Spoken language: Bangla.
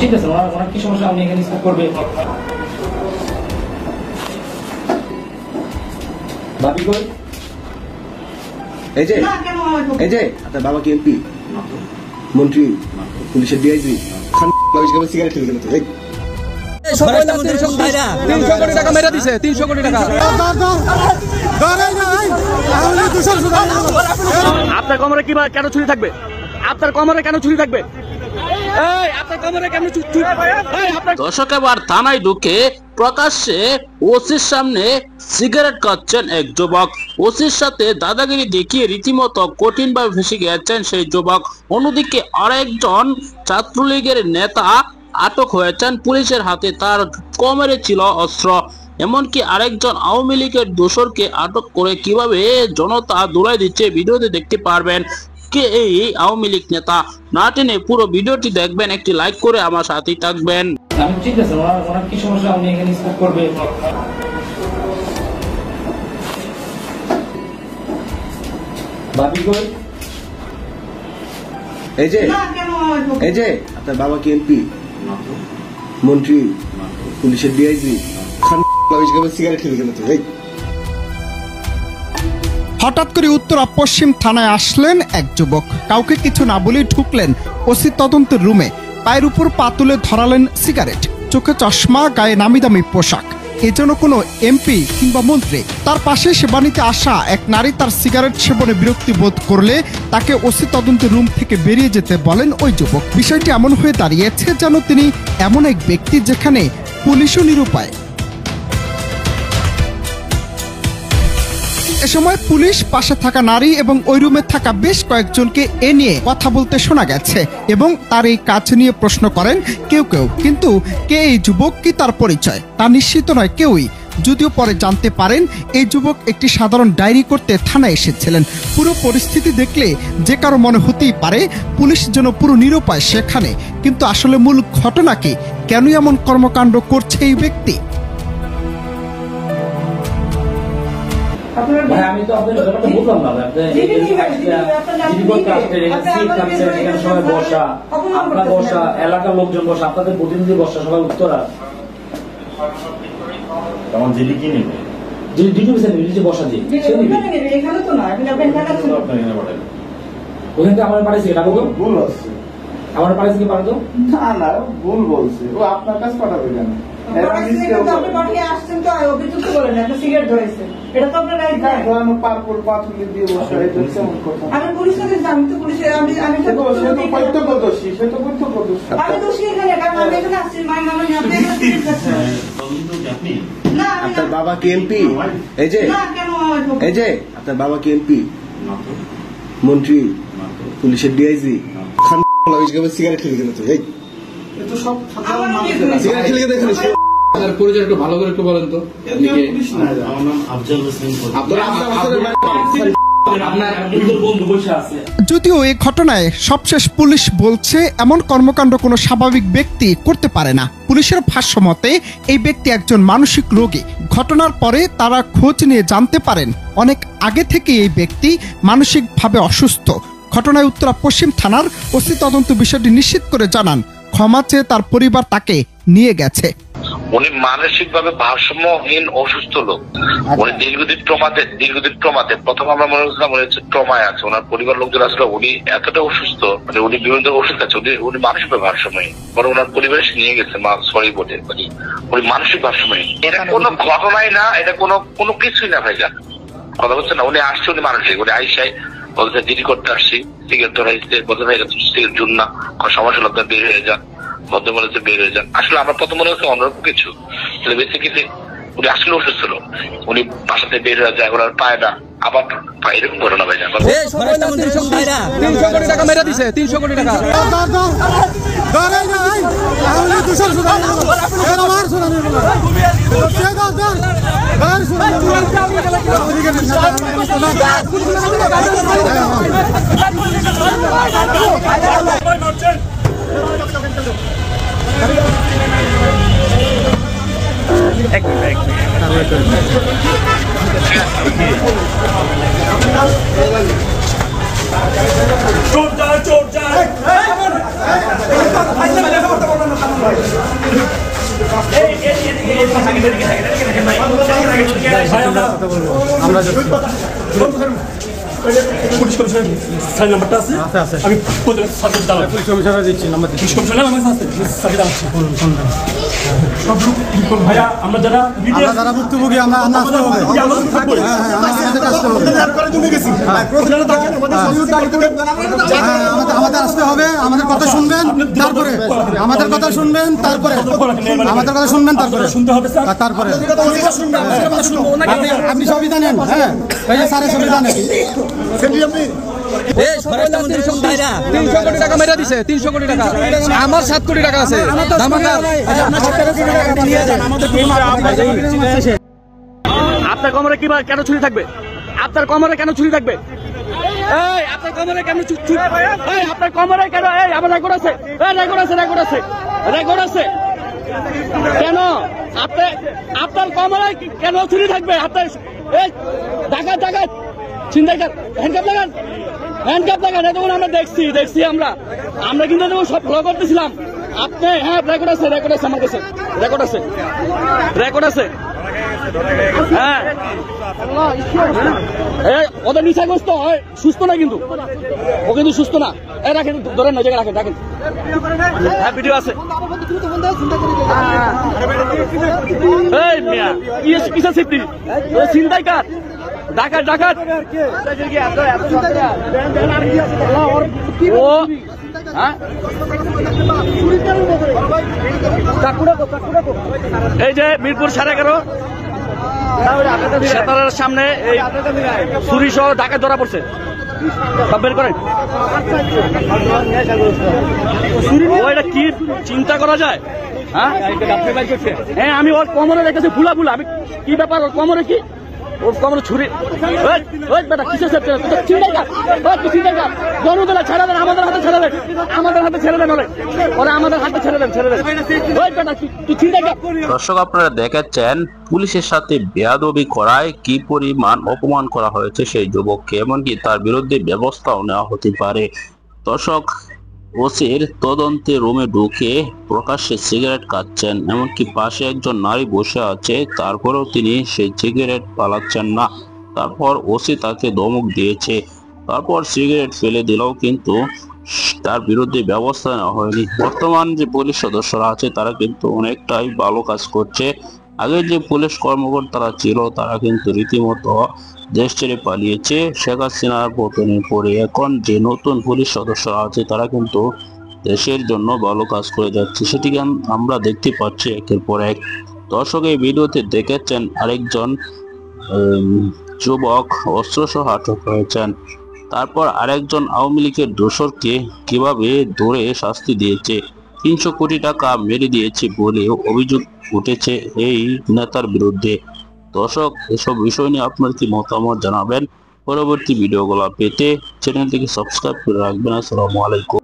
ঠিক আছে, ওনার কি সমস্যা আপনি এখানে স্মোক করবে? ভাবি কই? এই যে আপনার বাবা কি এমপি, মন্ত্রী, পুলিশের ডিআইজি, খান সিগারেট খেলে গেল। 300 কোটি টাকা মেরে দিছে, 300 কোটি টাকা। আপনার কোমরে কি কেন চুরি থাকবে? আপনার কোমরে কেন চুরি থাকবে? দর্শক, এবার থানায় ঢুকে প্রকাশ্যে ওসির সামনে সিগারেট খাচ্ছেন এক যুবক। ওসির সাথে দাদাগিরি দেখিয়ে রীতিমতো কঠিন ভাবে ফেসে গিয়েছেন সেই যুবক। অন্যদিকে আরেকজন ছাত্রলীগের নেতা আটক হয়েছেন পুলিশের হাতে, তার কোমরে ছিল অস্ত্র। এমনকি আরেকজন আওয়ামী লীগের দোসরকে আটক করে কিভাবে জনতা দৌড়াই দিচ্ছে ভিডিওতে দেখতে পারবেন। কে এই আওয়ামী লীগ নেতা? না টেনে পুরো ভিডিওটি দেখবেন, একটি লাইক করে আমার সাথেই থাকবেন। ঠিক আছে, ওনার কি সমস্যা আপনি এখানে স্মোক করবে? ভাবি কই? এই যে আপনার বাবা কি এমপি, মন্ত্রী, পুলিশের ডিআইজি, খান সিগারেট খেলে গেল। হঠাৎ করে উত্তরা পশ্চিম থানায় আসলেন এক যুবক। কাউকে কিছু না বলে ঢুকলেন ওসি তদন্তের রুমে। পায়ের উপর পা তুলে ধরালেন সিগারেট, চোখে চশমা, গায়ে নামি দামি পোশাক। এ যেন কোনো এমপি কিংবা মন্ত্রী। তার পাশে সেবা নিতে আসা এক নারী তার সিগারেট সেবনে বিরক্তি বোধ করলে তাকে ওসি তদন্তের রুম থেকে বেরিয়ে যেতে বলেন ওই যুবক। বিষয়টি এমন হয়ে দাঁড়িয়েছে যেন তিনি এমন এক ব্যক্তি যেখানে পুলিশও নিরুপায়। এ সময় পুলিশ, পাশে থাকা নারী এবং ওই রুমে থাকা বেশ কয়েকজনকে এ নিয়ে কথা বলতে শোনা গেছে এবং তার এই কাজ নিয়ে প্রশ্ন করেন কেউ কেউ। কিন্তু কে এই যুবক, কি তার পরিচয়, তা নিশ্চিত নয় কেউই। যদিও পরে জানতে পারেন এই যুবক একটি সাধারণ ডায়েরি করতে থানায় এসেছিলেন। পুরো পরিস্থিতি দেখলে যে কারো মনে হতেই পারে পুলিশ যেন পুরো নিরুপায় সেখানে। কিন্তু আসলে মূল ঘটনা কি, কেন এমন কর্মকাণ্ড করছে এই ব্যক্তি? ভাই, আমি তো আপনার ব্যাপারটা বুঝলাম না। সবাই বসা, আপনার বসা, এলাকার লোকজন বসা, আপনাদের প্রতিনিধি বসা, সবাই উত্তরা বসা দিয়ে ওখান থেকে আমার পাঠাইছি, ডাকো তো আমার পাঠাইছি কি পাঠাতো না ভুল বলছে ও, আপনার কাছে পাঠাবে কেন? আপনার বাবা কি এমপি, এই যে আপনার বাবা কি এমপি, মন্ত্রী, পুলিশের ডিআইজি, খান সিগারেট খেলে গেল। সিগারেট খেলে গেলে পরিচয় একটু ভালো করে একটু বলেন তো। আমার নাম আফজাল হোসেন। যদিও এই ঘটনায় সবশেষ পুলিশ বলছে এমন কর্মকাণ্ড কোনো স্বাভাবিক ব্যক্তি করতে পারে না। পুলিশের ভাষ্য মতে এই ব্যক্তি একজন মানসিক রোগী। ঘটনার পরে তারা খোঁজ নিয়ে জানতে পারেন অনেক আগে থেকে এই ব্যক্তি মানসিকভাবে অসুস্থ। ঘটনায় উত্তরা পশ্চিম থানার ওসি তদন্ত বিষয়টি নিশ্চিত করে জানান ক্ষমা চেয়ে তার পরিবার তাকে নিয়ে গেছে। উনি মানসিকভাবে ভারসাম্যহীন অসুস্থ লোক। উনি দীর্ঘদিন ট্রমাতে প্রথম আমরা মনে করছিলাম উনি হচ্ছে ট্রমায় আছে। ওনার পরিবার লোকজন আসলে উনি এতটা অসুস্থ, মানে উনি বিভিন্ন ওষুধ খাচ্ছে, উনি মানসিকভাবে ভারসাম্যহীন। পরে ওনার পরিবার নিয়ে গেছে সরি বলে, উনি মানসিক ভারসাম্যহীন। এটা কোনো ঘটনাই না, এটা কোনো কিছুই না ভাই, জান কথা বলছে না। উনি আসছে, উনি মানসিক, উনি আইসাই বলছে জিডি করতে আসছি, সিগারেট ধরাইছে, বলতে ভাই সিগারেট জুন না, সমস্যা লোকদের বের হয়ে যান, ভদ্র মনে হচ্ছে বের হয়ে যান। আসলে আমার প্রথম মনে হচ্ছে অন্যরকম কিছু। বেসিক্যালি উনি আসলে অসুস্থ লোক, উনি বাসাতে বের হয়ে যায়, ওনার পায় না, আবার পায়, এরকম ঘটনা ভাই। 300 কোটি টাকা মেরে দিছে, 300 কোটি টাকা। চোর যায় পুলিশ কমিশনের সাইন নাম্বারটা আছে আমি পুলিশ কমিশনার দিচ্ছি নাম্বার পুলিশ কমিশনার আমার আছে সাথে যাচ্ছি সব লোক ভাইয়া আমরা যারা ভুক্তভোগী আমরা আসতে হবে আমাদের আসতে হবে আমাদের কথা শুনবেন তারপরে আমাদের কথা শুনবেন তারপরে আমাদের কথা শুনবেন তারপরে শুনতে হবে স্যার তারপরে আপনি সবই জানেন হ্যাঁ এই যে স্যারের সবই জানেন আমার 7 কোটি টাকা আছে আপনার কোমরে কি কেন ছুরি থাকবে? আপনার কোমরে কেন ছুরি থাকবে? এই আপনার কোমরে কেন ছুরি? এই আপনার কোমরে কেন? এই আমার রেকর্ড আছে, রেকর্ড আছে কেন? আপনার কোমরে কেন ছুরি থাকবে? আপনার এই ডাকাত চিন্তাকার হ্যান্ডকাপ লাগান এতক্ষণ আমরা দেখছি আমরা কিন্তু সব ফলো করতেছিলাম। আপনি হ্যাঁ রেকর্ড আছে আমার কাছে রেকর্ড আছে হ্যাঁ ওদের নিশাগ্রস্ত হয়, সুস্থ না কিন্তু ও কিন্তু সুস্থ না। রাখেন ধরেন না জায়গায় রাখেন হ্যাঁ ভিডিও আছে। এই মিয়া কিসের সেফটি? চিন্তাই কার? ডাকাত ও হ্যাঁ এই যে মিরপুর 11.5 সেতারের সামনে এই ছুরি সহ ডাকাত ধরা পড়ছে। সব বের করেন। ওইটা কি চিন্তা করা যায়? হ্যাঁ আমি ওর কোমরে রেখেছি ফুলা আমি কি ব্যাপার? ওর কোমরে কি? ওর কোমরে ছুরি? বেটা কিসের জনগণের ছেড়ে দেন, আমাদের হাতে ছেড়ে দেন, ওরা আমাদের হাতে ছেড়ে দেন। বেটা তুই চিন্তা কর। দর্শক আপনারা দেখাচ্ছেন পুলিশের সাথে বেয়াদবি করায় কি পরিমাণ অপমান করা হয়েছে সেই যুবককে, এমনকি তার বিরুদ্ধে ব্যবস্থাও নেওয়া হতে পারে। দর্শক ওসির তদন্তে রুমে ঢুকে প্রকাশ্যে সিগারেট খাচ্ছেন, এমনকি পাশে একজন নারী বসে আছে, তারপরেও তিনি সেই সিগারেট পালাচ্ছেন না। তারপর ওসি তাকে ধমক দিয়েছে, তারপর সিগারেট ফেলে দিলেও কিন্তু তার বিরুদ্ধে ব্যবস্থা নেওয়া হয়নি। বর্তমান যে পুলিশ সদস্যরা আছে তারা কিন্তু অনেকটাই ভালো কাজ করছে। আগে যে পুলিশ কর্মকর্তারা ছিল তারা কিন্তু রীতিমতো দেশ ছেড়ে পালিয়েছে শেখ হাসিনার পতনের পরে। এখন যে নতুন পুলিশ সদস্যরা আছে তারা কিন্তু দেশের জন্য ভালো কাজ করে যাচ্ছে, সেটিকে আমরা দেখতে পাচ্ছি একের পর এক। দর্শক এই ভিডিওতে দেখেছেন আরেকজন যুবক অস্ত্রসহ আটক হয়েছেন, তারপর আরেকজন আওয়ামী লীগের দোসরকে কিভাবে ধরে শাস্তি দিয়েছে, 300 কোটি টাকা মেরে দিয়েছে বলে অভিযোগ উঠেছে এই নেতার বিরুদ্ধে। দর্শক এসব বিষয় নিয়ে আপনার কি মতামত জানাবেন। পরবর্তী ভিডিওগুলো পেতে চ্যানেলটিকে সাবস্ক্রাইব করে রাখবেন। আসসালামু আলাইকুম।